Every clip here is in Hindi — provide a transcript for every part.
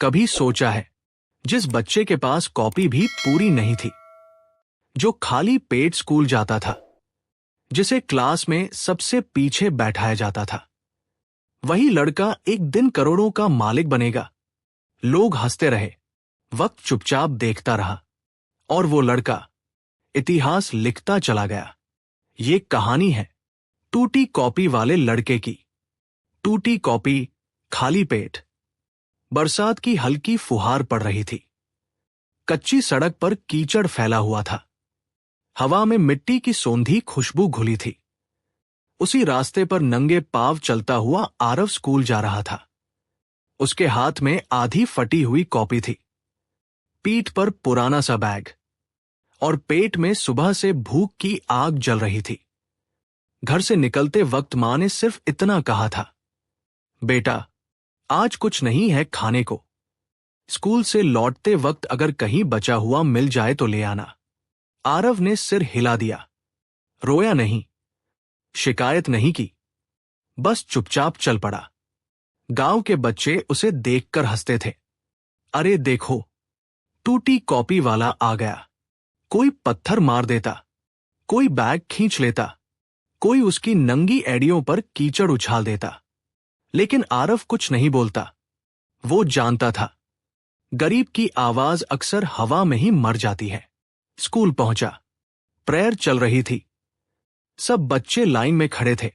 कभी सोचा है, जिस बच्चे के पास कॉपी भी पूरी नहीं थी, जो खाली पेट स्कूल जाता था, जिसे क्लास में सबसे पीछे बैठाया जाता था, वही लड़का एक दिन करोड़ों का मालिक बनेगा। लोग हंसते रहे, वक्त चुपचाप देखता रहा, और वो लड़का इतिहास लिखता चला गया। ये कहानी है टूटी कॉपी वाले लड़के की। टूटी कॉपी, खाली पेट। बरसात की हल्की फुहार पड़ रही थी। कच्ची सड़क पर कीचड़ फैला हुआ था। हवा में मिट्टी की सौंधी खुशबू घुली थी। उसी रास्ते पर नंगे पांव चलता हुआ आरव स्कूल जा रहा था। उसके हाथ में आधी फटी हुई कॉपी थी, पीठ पर पुराना सा बैग, और पेट में सुबह से भूख की आग जल रही थी। घर से निकलते वक्त मां ने सिर्फ इतना कहा था, बेटा, आज कुछ नहीं है खाने को। स्कूल से लौटते वक्त अगर कहीं बचा हुआ मिल जाए तो ले आना। आरव ने सिर हिला दिया। रोया नहीं, शिकायत नहीं की, बस चुपचाप चल पड़ा। गांव के बच्चे उसे देखकर हंसते थे। अरे देखो, टूटी कॉपी वाला आ गया। कोई पत्थर मार देता, कोई बैग खींच लेता, कोई उसकी नंगी एड़ियों पर कीचड़ उछाल देता। लेकिन आरव कुछ नहीं बोलता। वो जानता था, गरीब की आवाज अक्सर हवा में ही मर जाती है। स्कूल पहुंचा। प्रेयर चल रही थी। सब बच्चे लाइन में खड़े थे।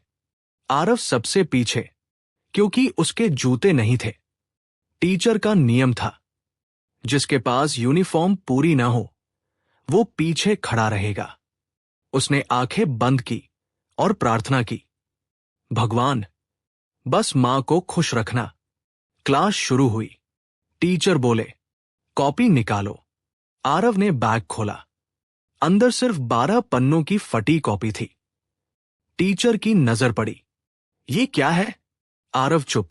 आरव सबसे पीछे, क्योंकि उसके जूते नहीं थे। टीचर का नियम था, जिसके पास यूनिफॉर्म पूरी ना हो, वो पीछे खड़ा रहेगा। उसने आंखें बंद की और प्रार्थना की, भगवान, बस मां को खुश रखना। क्लास शुरू हुई। टीचर बोले, कॉपी निकालो। आरव ने बैग खोला। अंदर सिर्फ 12 पन्नों की फटी कॉपी थी। टीचर की नजर पड़ी। ये क्या है? आरव चुप।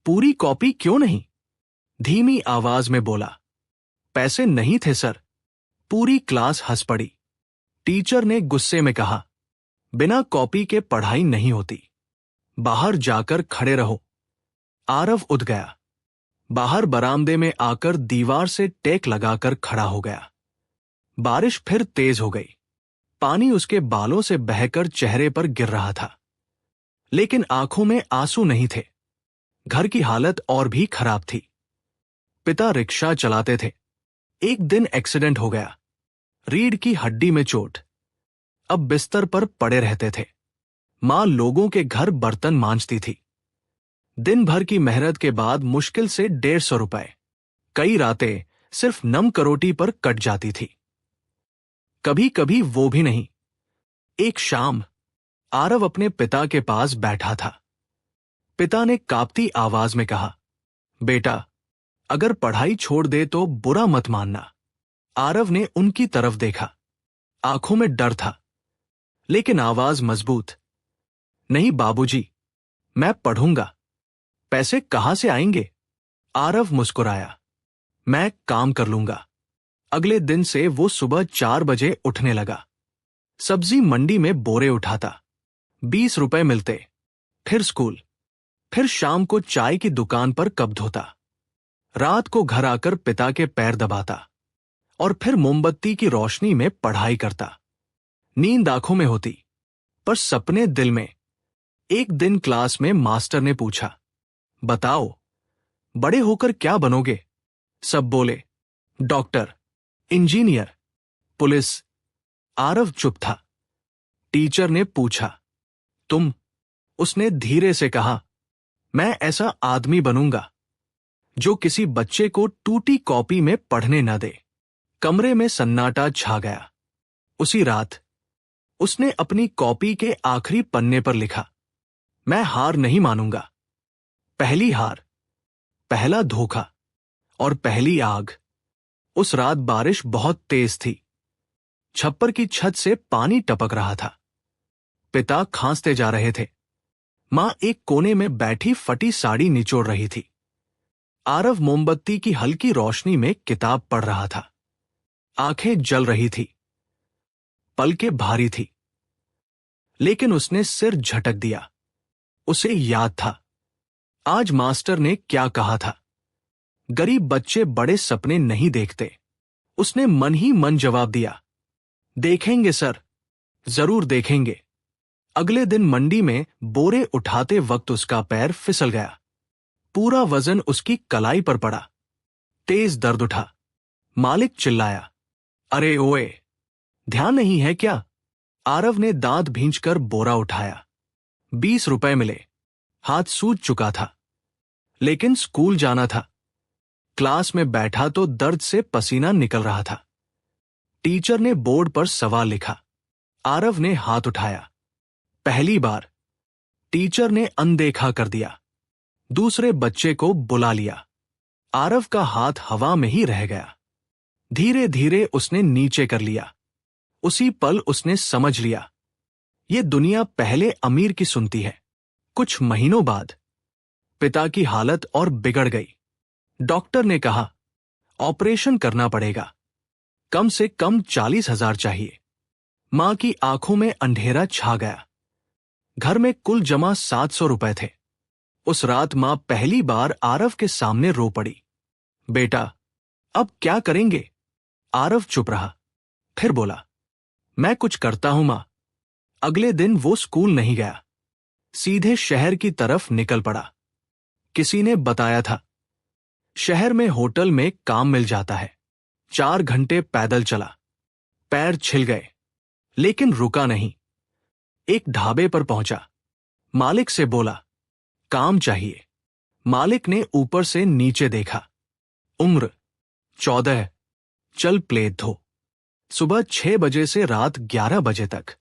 पूरी कॉपी क्यों नहीं? धीमी आवाज में बोला। पैसे नहीं थे सर। पूरी क्लास हंस पड़ी। टीचर ने गुस्से में कहा, बिना कॉपी के पढ़ाई नहीं होती। बाहर जाकर खड़े रहो। आरव उठ गया। बाहर बरामदे में आकर दीवार से टेक लगाकर खड़ा हो गया। बारिश फिर तेज हो गई। पानी उसके बालों से बहकर चेहरे पर गिर रहा था, लेकिन आंखों में आंसू नहीं थे। घर की हालत और भी खराब थी। पिता रिक्शा चलाते थे। एक दिन एक्सीडेंट हो गया। रीढ़ की हड्डी में चोट। अब बिस्तर पर पड़े रहते थे। मां लोगों के घर बर्तन मांजती थी। दिन भर की मेहनत के बाद मुश्किल से 150 रुपए। कई रातें सिर्फ नम करोटी पर कट जाती थी। कभी कभी वो भी नहीं। एक शाम आरव अपने पिता के पास बैठा था। पिता ने कांपती आवाज में कहा, बेटा, अगर पढ़ाई छोड़ दे तो बुरा मत मानना। आरव ने उनकी तरफ देखा। आंखों में डर था, लेकिन आवाज मजबूत। नहीं बाबूजी, मैं पढ़ूंगा। पैसे कहां से आएंगे? आरव मुस्कुराया, मैं काम कर लूंगा। अगले दिन से वो सुबह 4 बजे उठने लगा। सब्जी मंडी में बोरे उठाता। 20 रुपए मिलते। फिर स्कूल। फिर शाम को चाय की दुकान पर कप धोता। रात को घर आकर पिता के पैर दबाता, और फिर मोमबत्ती की रोशनी में पढ़ाई करता। नींद आंखों में होती, पर सपने दिल में। एक दिन क्लास में मास्टर ने पूछा, बताओ, बड़े होकर क्या बनोगे? सब बोले, डॉक्टर, इंजीनियर, पुलिस। आरव चुप था। टीचर ने पूछा, तुम? उसने धीरे से कहा, मैं ऐसा आदमी बनूंगा जो किसी बच्चे को टूटी कॉपी में पढ़ने न दे। कमरे में सन्नाटा छा गया। उसी रात उसने अपनी कॉपी के आखिरी पन्ने पर लिखा, मैं हार नहीं मानूंगा। पहली हार, पहला धोखा, और पहली आग। उस रात बारिश बहुत तेज थी। छप्पर की छत से पानी टपक रहा था। पिता खांसते जा रहे थे। मां एक कोने में बैठी फटी साड़ी निचोड़ रही थी। आरव मोमबत्ती की हल्की रोशनी में किताब पढ़ रहा था। आंखें जल रही थी, पलकें भारी थी। लेकिन उसने सिर झटक दिया। उसे याद था, आज मास्टर ने क्या कहा था। गरीब बच्चे बड़े सपने नहीं देखते। उसने मन ही मन जवाब दिया, देखेंगे सर, जरूर देखेंगे। अगले दिन मंडी में बोरे उठाते वक्त उसका पैर फिसल गया। पूरा वजन उसकी कलाई पर पड़ा। तेज दर्द उठा। मालिक चिल्लाया, अरे ओए, ध्यान नहीं है क्या? आरव ने दांत भींचकर बोरा उठाया। 20 रुपए मिले। हाथ सूज चुका था, लेकिन स्कूल जाना था। क्लास में बैठा तो दर्द से पसीना निकल रहा था। टीचर ने बोर्ड पर सवाल लिखा। आरव ने हाथ उठाया। पहली बार। टीचर ने अनदेखा कर दिया। दूसरे बच्चे को बुला लिया। आरव का हाथ हवा में ही रह गया। धीरे धीरे उसने नीचे कर लिया। उसी पल उसने समझ लिया, ये दुनिया पहले अमीर की सुनती है। कुछ महीनों बाद पिता की हालत और बिगड़ गई। डॉक्टर ने कहा, ऑपरेशन करना पड़ेगा, कम से कम 40,000 चाहिए। मां की आंखों में अंधेरा छा गया। घर में कुल जमा 700 रुपए थे। उस रात मां पहली बार आरव के सामने रो पड़ी। बेटा, अब क्या करेंगे? आरव चुप रहा, फिर बोला, मैं कुछ करता हूं मां। अगले दिन वो स्कूल नहीं गया, सीधे शहर की तरफ निकल पड़ा। किसी ने बताया था, शहर में होटल में काम मिल जाता है। 4 घंटे पैदल चला। पैर छिल गए, लेकिन रुका नहीं। एक ढाबे पर पहुंचा। मालिक से बोला, काम चाहिए। मालिक ने ऊपर से नीचे देखा। उम्र 14। चल प्लेट धो। सुबह 6 बजे से रात 11 बजे तक।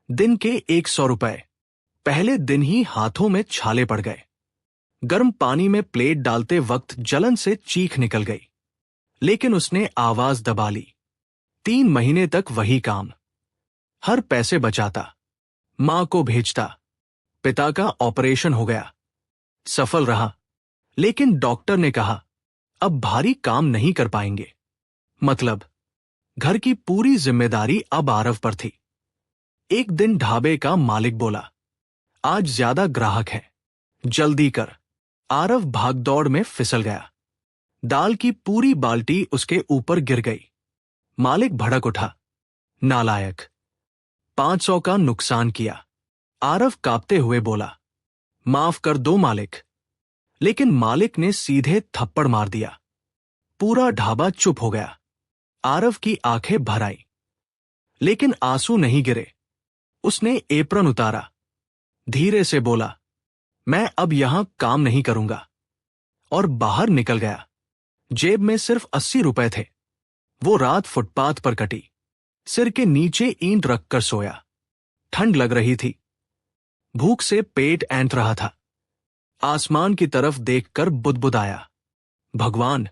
दिन के 100 रुपए। पहले दिन ही हाथों में छाले पड़ गए। गर्म पानी में प्लेट डालते वक्त जलन से चीख निकल गई, लेकिन उसने आवाज दबा ली। 3 महीने तक वही काम। हर पैसे बचाता, मां को भेजता। पिता का ऑपरेशन हो गया, सफल रहा, लेकिन डॉक्टर ने कहा, अब भारी काम नहीं कर पाएंगे। मतलब घर की पूरी जिम्मेदारी अब आरव पर थी। एक दिन ढाबे का मालिक बोला, आज ज्यादा ग्राहक हैं, जल्दी कर। आरव भागदौड़ में फिसल गया। दाल की पूरी बाल्टी उसके ऊपर गिर गई। मालिक भड़क उठा, नालायक, 500 का नुकसान किया। आरव कांपते हुए बोला, माफ कर दो मालिक। लेकिन मालिक ने सीधे थप्पड़ मार दिया। पूरा ढाबा चुप हो गया। आरव की आंखें भर आई, लेकिन आंसू नहीं गिरे। उसने एप्रन उतारा, धीरे से बोला, मैं अब यहां काम नहीं करूंगा, और बाहर निकल गया। जेब में सिर्फ 80 रुपए थे। वो रात फुटपाथ पर कटी। सिर के नीचे ईंट रखकर सोया। ठंड लग रही थी। भूख से पेट ऐंठ रहा था। आसमान की तरफ देखकर बुदबुदाया, भगवान,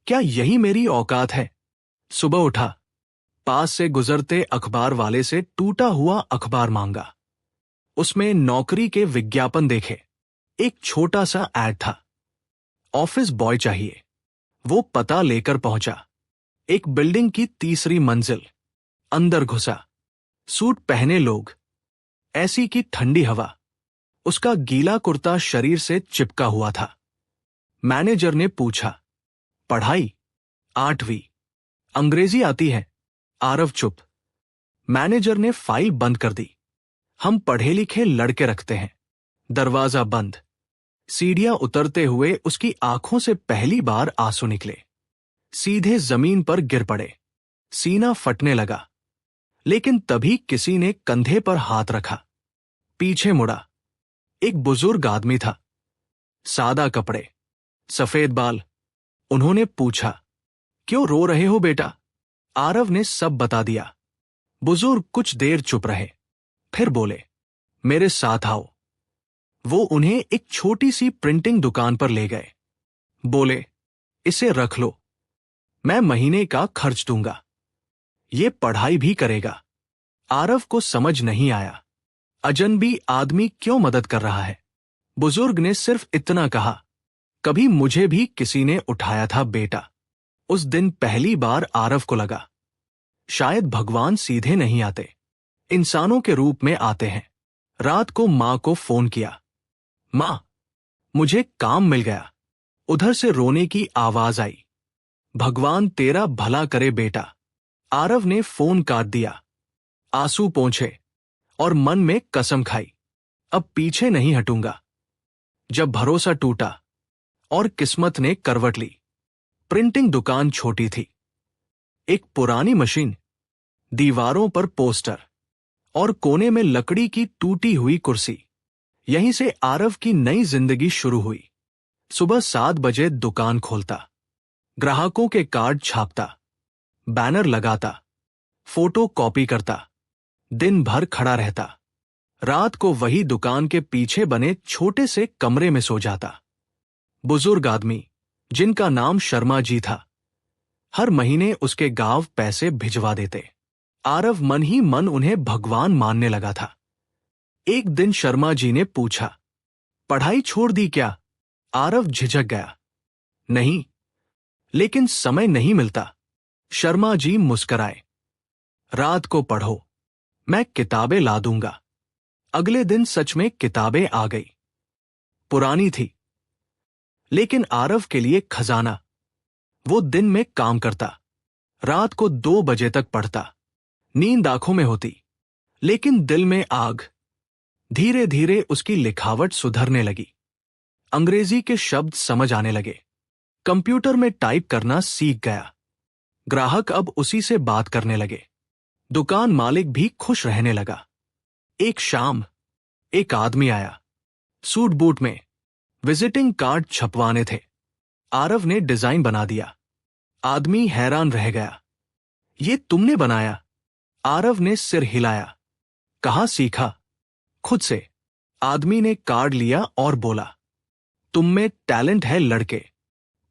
क्या यही मेरी औकात है? सुबह उठा, पास से गुजरते अखबार वाले से टूटा हुआ अखबार मांगा। उसमें नौकरी के विज्ञापन देखे। एक छोटा सा ऐड था, ऑफिस बॉय चाहिए। वो पता लेकर पहुंचा। एक बिल्डिंग की 3री मंजिल। अंदर घुसा। सूट पहने लोग, ऐसी की ठंडी हवा। उसका गीला कुर्ता शरीर से चिपका हुआ था। मैनेजर ने पूछा, पढ़ाई? 8वीं। अंग्रेजी आती है? आरव चुप। मैनेजर ने फाइल बंद कर दी। हम पढ़े लिखे लड़के रखते हैं। दरवाजा बंद। सीढ़ियां उतरते हुए उसकी आंखों से पहली बार आंसू निकले। सीधे जमीन पर गिर पड़े। सीना फटने लगा। लेकिन तभी किसी ने कंधे पर हाथ रखा। पीछे मुड़ा। एक बुजुर्ग आदमी था। सादा कपड़े, सफेद बाल। उन्होंने पूछा, क्यों रो रहे हो बेटा? आरव ने सब बता दिया। बुजुर्ग कुछ देर चुप रहे, फिर बोले, मेरे साथ आओ। वो उन्हें एक छोटी सी प्रिंटिंग दुकान पर ले गए। बोले, इसे रख लो, मैं महीने का खर्च दूंगा। ये पढ़ाई भी करेगा। आरव को समझ नहीं आया, अजनबी आदमी क्यों मदद कर रहा है। बुजुर्ग ने सिर्फ इतना कहा, कभी मुझे भी किसी ने उठाया था बेटा। उस दिन पहली बार आरव को लगा, शायद भगवान सीधे नहीं आते, इंसानों के रूप में आते हैं। रात को मां को फोन किया, मां, मुझे काम मिल गया। उधर से रोने की आवाज आई। भगवान तेरा भला करे बेटा। आरव ने फोन काट दिया, आंसू पोंछे और मन में कसम खाई, अब पीछे नहीं हटूंगा। जब भरोसा टूटा और किस्मत ने करवट ली। प्रिंटिंग दुकान छोटी थी, एक पुरानी मशीन, दीवारों पर पोस्टर और कोने में लकड़ी की टूटी हुई कुर्सी। यहीं से आरव की नई जिंदगी शुरू हुई। सुबह 7 बजे दुकान खोलता, ग्राहकों के कार्ड छापता, बैनर लगाता, फोटो कॉपी करता, दिन भर खड़ा रहता। रात को वही दुकान के पीछे बने छोटे से कमरे में सो जाता। बुजुर्ग आदमी जिनका नाम शर्मा जी था, हर महीने उसके गांव पैसे भिजवा देते। आरव मन ही मन उन्हें भगवान मानने लगा था। एक दिन शर्मा जी ने पूछा, पढ़ाई छोड़ दी क्या? आरव झिझक गया, नहीं, लेकिन समय नहीं मिलता। शर्मा जी मुस्कराए, रात को पढ़ो, मैं किताबें ला दूंगा। अगले दिन सच में किताबें आ गई। पुरानी थी, लेकिन आरव के लिए खजाना। वो दिन में काम करता, रात को 2 बजे तक पढ़ता। नींद आंखों में होती, लेकिन दिल में आग। धीरे धीरे उसकी लिखावट सुधरने लगी। अंग्रेजी के शब्द समझ आने लगे। कंप्यूटर में टाइप करना सीख गया। ग्राहक अब उसी से बात करने लगे। दुकान मालिक भी खुश रहने लगा। एक शाम एक आदमी आया, सूट बूट में, विजिटिंग कार्ड छपवाने थे। आरव ने डिजाइन बना दिया। आदमी हैरान रह गया, ये तुमने बनाया? आरव ने सिर हिलाया, कहाँ सीखा? खुद से। आदमी ने कार्ड लिया और बोला, तुम में टैलेंट है लड़के।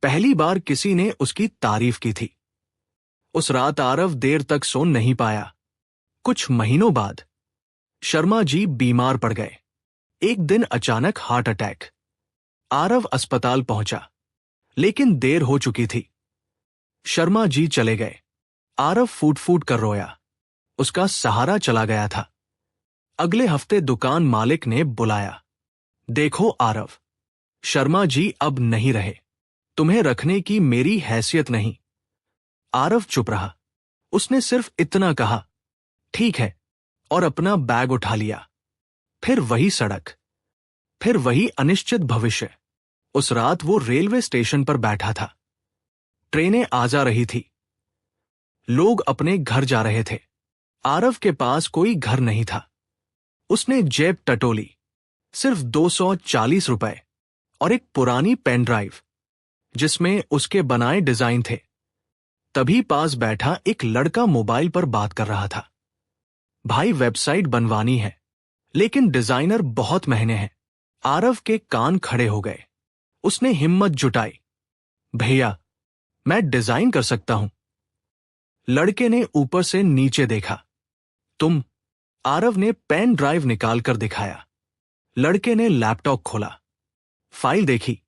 पहली बार किसी ने उसकी तारीफ की थी। उस रात आरव देर तक सो नहीं पाया। कुछ महीनों बाद शर्मा जी बीमार पड़ गए। एक दिन अचानक हार्ट अटैक। आरव अस्पताल पहुंचा, लेकिन देर हो चुकी थी। शर्मा जी चले गए। आरव फूट फूट कर रोया। उसका सहारा चला गया था। अगले हफ्ते दुकान मालिक ने बुलाया, देखो आरव, शर्मा जी अब नहीं रहे। तुम्हें रखने की मेरी हैसियत नहीं। आरव चुप रहा। उसने सिर्फ इतना कहा, ठीक है, और अपना बैग उठा लिया। फिर वही सड़क, फिर वही अनिश्चित भविष्य। उस रात वो रेलवे स्टेशन पर बैठा था। ट्रेनें आ जा रही थी, लोग अपने घर जा रहे थे। आरव के पास कोई घर नहीं था। उसने जेब टटोली, सिर्फ 240 रुपए और एक पुरानी पेन ड्राइव जिसमें उसके बनाए डिजाइन थे। तभी पास बैठा एक लड़का मोबाइल पर बात कर रहा था। भाई, वेबसाइट बनवानी है, लेकिन डिजाइनर बहुत महंगे हैं। आरव के कान खड़े हो गए। उसने हिम्मत जुटाई, भैया, मैं डिजाइन कर सकता हूं। लड़के ने ऊपर से नीचे देखा। तुम? आरव ने पेन ड्राइव निकालकर दिखाया। लड़के ने लैपटॉप खोला, फाइल देखी,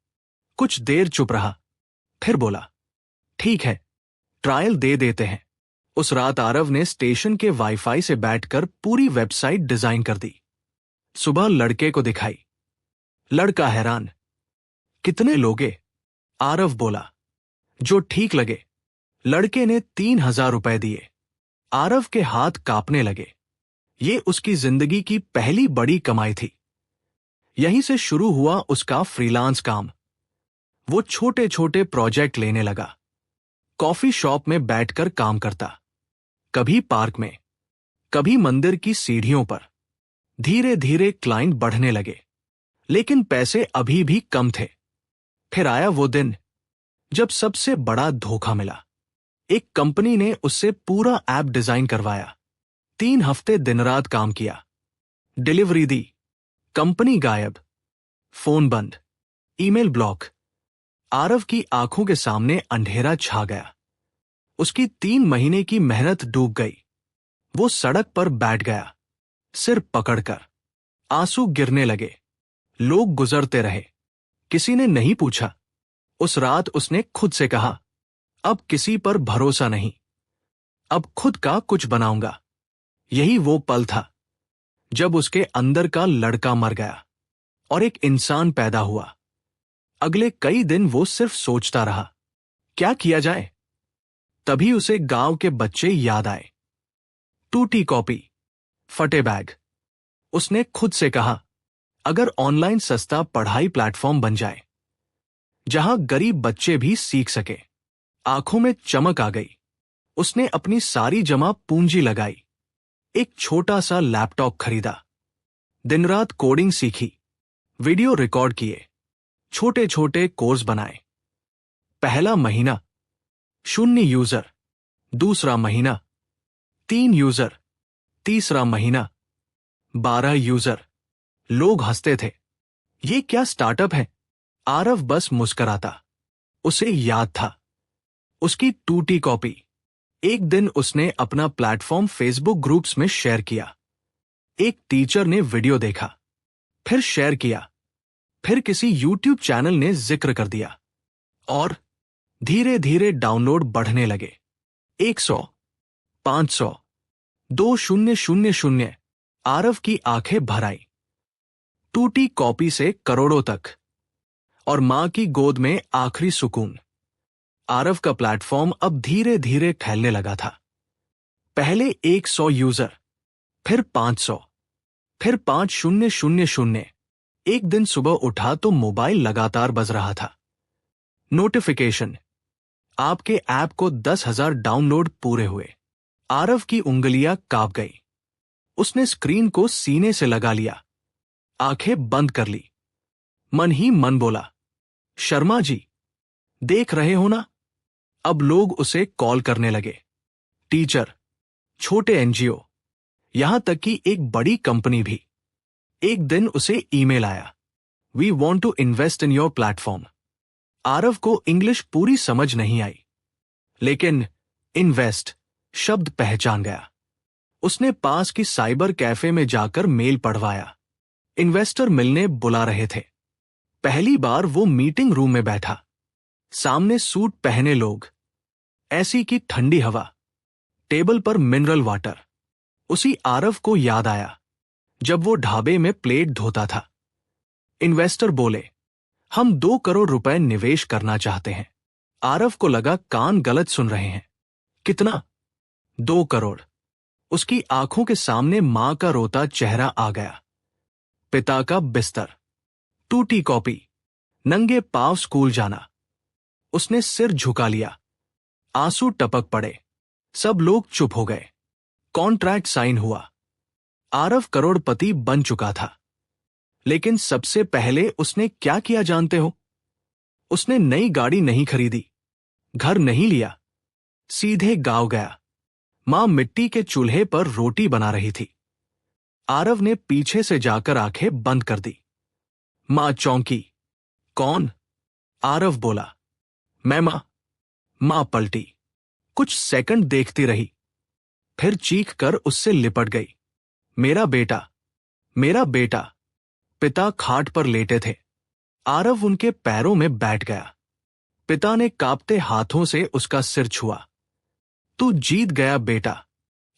कुछ देर चुप रहा, फिर बोला, ठीक है, ट्रायल दे देते हैं। उस रात आरव ने स्टेशन के वाईफाई से बैठकर पूरी वेबसाइट डिजाइन कर दी। सुबह लड़के को दिखाई। लड़का हैरान, कितने लोगे? आरव बोला, जो ठीक लगे। लड़के ने 3000 रुपए दिए। आरव के हाथ कांपने लगे। ये उसकी जिंदगी की पहली बड़ी कमाई थी। यहीं से शुरू हुआ उसका फ्रीलांस काम। वो छोटे छोटे प्रोजेक्ट लेने लगा। कॉफी शॉप में बैठकर काम करता, कभी पार्क में, कभी मंदिर की सीढ़ियों पर। धीरे धीरे क्लाइंट बढ़ने लगे, लेकिन पैसे अभी भी कम थे। फिर आया वो दिन जब सबसे बड़ा धोखा मिला। एक कंपनी ने उससे पूरा ऐप डिजाइन करवाया। 3 हफ्ते दिन रात काम किया। डिलीवरी दी, कंपनी गायब, फोन बंद, ईमेल ब्लॉक। आरव की आंखों के सामने अंधेरा छा गया। उसकी 3 महीने की मेहनत डूब गई। वो सड़क पर बैठ गया, सिर पकड़कर। आंसू गिरने लगे। लोग गुजरते रहे, किसी ने नहीं पूछा। उस रात उसने खुद से कहा, अब किसी पर भरोसा नहीं, अब खुद का कुछ बनाऊंगा। यही वो पल था जब उसके अंदर का लड़का मर गया और एक इंसान पैदा हुआ। अगले कई दिन वो सिर्फ सोचता रहा, क्या किया जाए। तभी उसे गांव के बच्चे याद आए। टूटी कॉपी, फटे बैग। उसने खुद से कहा, अगर ऑनलाइन सस्ता पढ़ाई प्लेटफॉर्म बन जाए जहां गरीब बच्चे भी सीख सके। आंखों में चमक आ गई। उसने अपनी सारी जमा पूंजी लगाई। एक छोटा सा लैपटॉप खरीदा। दिन रात कोडिंग सीखी, वीडियो रिकॉर्ड किए, छोटे छोटे कोर्स बनाए। पहला महीना 0 यूजर, दूसरा महीना 3 यूजर, तीसरा महीना 12 यूजर। लोग हंसते थे, ये क्या स्टार्टअप है। आरव बस मुस्कराता। उसे याद था उसकी टूटी कॉपी। एक दिन उसने अपना प्लेटफॉर्म फेसबुक ग्रुप्स में शेयर किया। एक टीचर ने वीडियो देखा, फिर शेयर किया, फिर किसी यूट्यूब चैनल ने जिक्र कर दिया और धीरे धीरे डाउनलोड बढ़ने लगे। 100, 500, 2000। आरव की आंखें भर आई। टूटी कॉपी से करोड़ों तक, और मां की गोद में आखिरी सुकून। आरव का प्लेटफॉर्म अब धीरे धीरे फैलने लगा था। पहले 100 यूजर, फिर 500, फिर 5000। एक दिन सुबह उठा तो मोबाइल लगातार बज रहा था। नोटिफिकेशन, आपके ऐप को 10,000 डाउनलोड पूरे हुए। आरव की उंगलियां कांप गई। उसने स्क्रीन को सीने से लगा लिया, आंखें बंद कर ली। मन ही मन बोला, शर्मा जी, देख रहे हो ना। अब लोग उसे कॉल करने लगे। टीचर, छोटे एनजीओ, यहां तक कि एक बड़ी कंपनी भी। एक दिन उसे ईमेल आया, we want to invest in your platform. Aarav को इंग्लिश पूरी समझ नहीं आई, लेकिन इन्वेस्ट शब्द पहचान गया। उसने पास की साइबर कैफे में जाकर मेल पढ़वाया। इन्वेस्टर मिलने बुला रहे थे। पहली बार वो मीटिंग रूम में बैठा। सामने सूट पहने लोग, ऐसी की ठंडी हवा, टेबल पर मिनरल वाटर। उसी आरव को याद आया जब वो ढाबे में प्लेट धोता था। इन्वेस्टर बोले, हम 2 करोड़ रुपए निवेश करना चाहते हैं। आरव को लगा कान गलत सुन रहे हैं। कितना? 2 करोड़। उसकी आंखों के सामने मां का रोता चेहरा आ गया, पिता का बिस्तर, टूटी कॉपी, नंगे पांव स्कूल जाना। उसने सिर झुका लिया। आंसू टपक पड़े। सब लोग चुप हो गए। कॉन्ट्रैक्ट साइन हुआ। आरव करोड़पति बन चुका था। लेकिन सबसे पहले उसने क्या किया जानते हो? उसने नई गाड़ी नहीं खरीदी, घर नहीं लिया, सीधे गांव गया। मां मिट्टी के चूल्हे पर रोटी बना रही थी। आरव ने पीछे से जाकर आंखें बंद कर दी। मां चौंकी। कौन? आरव बोला, मैं मां। मां पलटी, कुछ सेकंड देखती रही, फिर चीख कर उससे लिपट गई। मेरा बेटा, मेरा बेटा। पिता खाट पर लेटे थे। आरव उनके पैरों में बैठ गया। पिता ने कांपते हाथों से उसका सिर छुआ। तू जीत गया बेटा।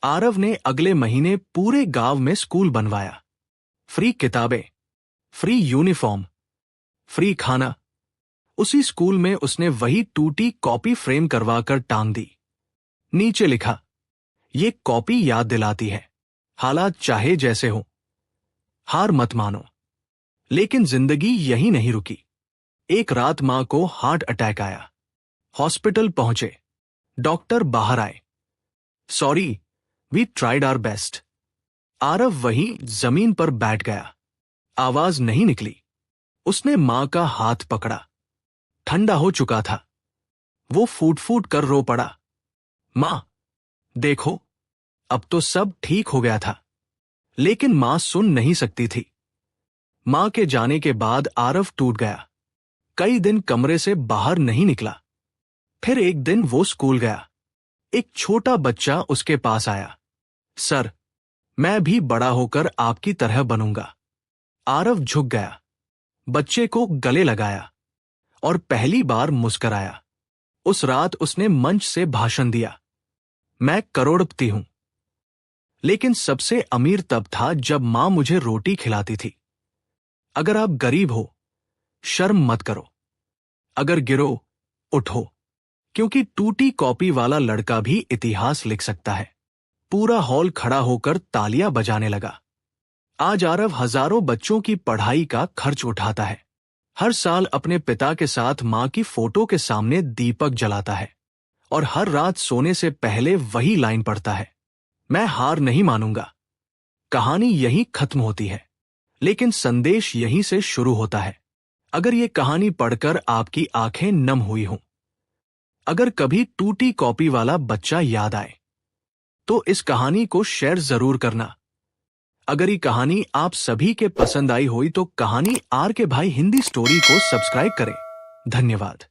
आरव ने अगले महीने पूरे गांव में स्कूल बनवाया। फ्री किताबें, फ्री यूनिफॉर्म, फ्री खाना। उसी स्कूल में उसने वही टूटी कॉपी फ्रेम करवाकर टांग दी। नीचे लिखा, ये कॉपी याद दिलाती है, हालात चाहे जैसे हो, हार मत मानो। लेकिन जिंदगी यहीं नहीं रुकी। एक रात मां को हार्ट अटैक आया। हॉस्पिटल पहुंचे। डॉक्टर बाहर आए। Sorry, we tried our best. Aarav वहीं जमीन पर बैठ गया। आवाज नहीं निकली। उसने मां का हाथ पकड़ा। ठंडा हो चुका था। वो फूट फूट कर रो पड़ा। मां, देखो, अब तो सब ठीक हो गया था। लेकिन मां सुन नहीं सकती थी। मां के जाने के बाद आरव टूट गया। कई दिन कमरे से बाहर नहीं निकला। फिर एक दिन वो स्कूल गया। एक छोटा बच्चा उसके पास आया। सर, मैं भी बड़ा होकर आपकी तरह बनूंगा। आरव झुक गया, बच्चे को गले लगाया और पहली बार मुस्कराया। उस रात उसने मंच से भाषण दिया, मैं करोड़पति हूं। लेकिन सबसे अमीर तब था जब मां मुझे रोटी खिलाती थी। अगर आप गरीब हो, शर्म मत करो। अगर गिरो, उठो, क्योंकि टूटी कॉपी वाला लड़का भी इतिहास लिख सकता है। पूरा हॉल खड़ा होकर तालियां बजाने लगा। आज आरव हजारों बच्चों की पढ़ाई का खर्च उठाता है। हर साल अपने पिता के साथ मां की फोटो के सामने दीपक जलाता है और हर रात सोने से पहले वही लाइन पढ़ता है, मैं हार नहीं मानूंगा। कहानी यहीं खत्म होती है, लेकिन संदेश यहीं से शुरू होता है। अगर ये कहानी पढ़कर आपकी आंखें नम हुई हों, अगर कभी टूटी कॉपी वाला बच्चा याद आए, तो इस कहानी को शेयर जरूर करना। अगर ये कहानी आप सभी के पसंद आई हुई तो कहानी आर के भाई हिंदी स्टोरी को सब्सक्राइब करें। धन्यवाद।